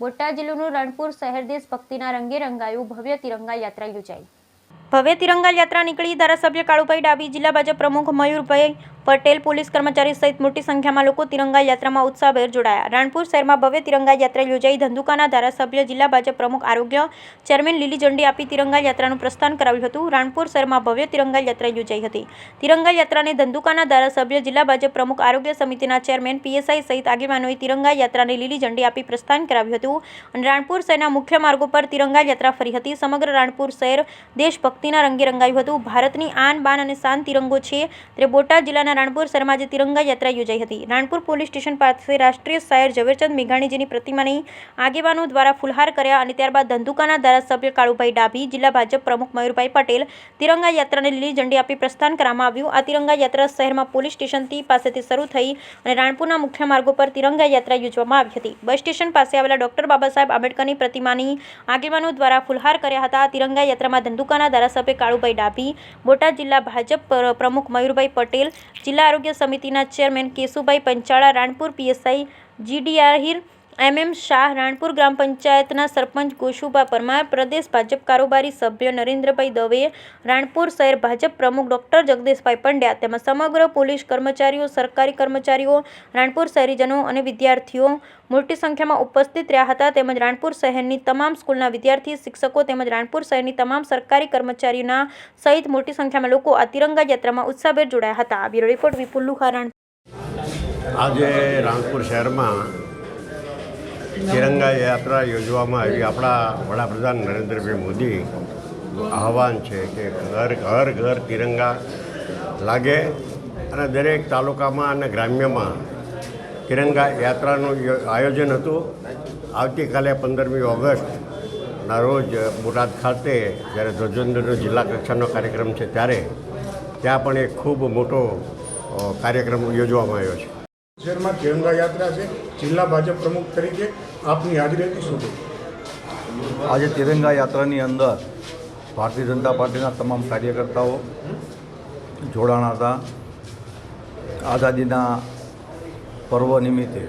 બોટાદ જિલ્લાનું રણપુર શહેર દેશભક્તિના રંગે રંગાયું. ભવ્ય તિરંગા યાત્રા યોજાઈ. ભવ્ય તિરંગા યાત્રા નીકળી. ધારાસભ્ય કાળુભાઈ ડાભી, જિલ્લા ભાજપ પ્રમુખ મયુરભાઈ પટેલ, પોલીસ કર્મચારી સહિત મોટી સંખ્યામાં લોકો તિરંગા યાત્રામાં ઉત્સાહભેર જોડાયા. રાણપુર શહેરમાં ભવ્ય તિરંગા યાત્રા યોજાઈ. ધંધુકાના ધારાસભ્ય, જિલ્લા ભાજપ પ્રમુખ, આરોગ્ય ચેરમેન લીલી ઝંડી આપી તિરંગા યાત્રાનું પ્રસ્થાન કરાવ્યું હતું. રાણપુર શહેરમાં ભવ્ય તિરંગા યાત્રા યોજાઈ હતી. તિરંગા યાત્રાને ધંધુકાના ધારાસભ્ય, જિલ્લા ભાજપ પ્રમુખ, આરોગ્ય સમિતિના ચેરમેન, પીએસઆઈ સહિત આગેવાનોએ તિરંગા યાત્રાને લીલી ઝંડી આપી પ્રસ્થાન કરાવ્યું હતું અને રાણપુર શહેરના મુખ્ય માર્ગો પર તિરંગા યાત્રા ફરી હતી. સમગ્ર રાણપુર શહેર દેશભક્તિના રંગે રંગાયું હતું. ભારતની આન, બાન અને શાન તિરંગો છે. ત્યારે બોટાદ જિલ્લાના રાણપુર શહેરમાં આજે તિરંગા યાત્રા યોજાઈ હતી. રાણપુર પોલીસ સ્ટેશન પાસે રાષ્ટ્રીય શાયર ઝવેરચંદ મેઘાણીજીની પ્રતિમાની આગેવાનો દ્વારા ફુલહાર કર્યા અને ત્યારબાદ ધંધુકાના ધારાસભ્ય કાળુભાઈ ડાભી, જિલ્લા ભાજપ પ્રમુખ મયુરભાઈ પટેલ તિરંગા યાત્રાને લીલી ઝંડી આપી પ્રસ્થાન કરવામાં આવ્યું. આ તિરંગા યાત્રા શહેરમાં પોલીસ સ્ટેશનથી પાસેથી શરૂ થઈ અને રાણપુરના મુખ્ય માર્ગો પર તિરંગા યાત્રા યોજવામાં આવી હતી. બસ સ્ટેશન પાસે આવેલા ડોક્ટર બાબાસાહેબ આંબેડકરની પ્રતિમાની આગેવાનો દ્વારા ફુલહાર કર્યા હતા. આ તિરંગા યાત્રામાં ધંધુકાના ધારાસભ્ય કાળુભાઈ ડાભી, બોટાદ જિલ્લા ભાજપ પ્રમુખ મયુરભાઈ પટેલ, જિલ્લા આરોગ્ય સમિતિના chairman Keshubhai Panchala, Ranpur PSI GD Ahir, MM Shah, Ranpur ગ્રામ પંચાયતના સરપંચ ગોશુભા પરમાર, પ્રદેશ ભાજપ કારોબારી સભ્ય નરેન્દ્રભાઈ દવે, રાણપુર શહેર ભાજપ પ્રમુખ ડોક્ટર જગદીશભાઈ પંડ્યા તેમજ સમગ્ર પોલીસ કર્મચારીઓ, સરકારી કર્મચારીઓ, રાણપુર શહેરીજનો અને વિદ્યાર્થીઓ મોટી સંખ્યામાં ઉપસ્થિત રહ્યા હતા. તેમજ રાણપુર શહેરની તમામ સ્કૂલના વિદ્યાર્થી, શિક્ષકો તેમજ રાણપુર શહેરની તમામ સરકારી કર્મચારીઓના સહિત મોટી સંખ્યામાં લોકો આ તિરંગા યાત્રામાં ઉત્સાહભેર જોડાયા હતા. બ્યુરો રિપોર્ટ વિપુલ લુખા, રાણપુર. આજે રાણપુર શહેરમાં તિરંગા યાત્રા યોજવામાં આવી. આપણા વડાપ્રધાન નરેન્દ્રભાઈ મોદીનું આહવાન છે કે ઘર ઘર તિરંગા લાગે અને દરેક તાલુકામાં અને ગ્રામ્યમાં તિરંગા યાત્રાનું આયોજન હતું. આવતીકાલે 15મી ઓગસ્ટના રોજ બોટાદ ખાતે જ્યારે ધ્વજવંદનનો જિલ્લા કક્ષાનો કાર્યક્રમ છે ત્યારે ત્યાં પણ એક ખૂબ મોટો કાર્યક્રમ યોજવામાં આવ્યો છે. શહેરમાં તિરંગા યાત્રા છે. જિલ્લા ભાજપ પ્રમુખ તરીકે આપની હાજરી હતી શું? આજે તિરંગા યાત્રાની અંદર ભારતીય જનતા પાર્ટીના તમામ કાર્યકર્તાઓ જોડાણા હતા. આઝાદીના પર્વ નિમિત્તે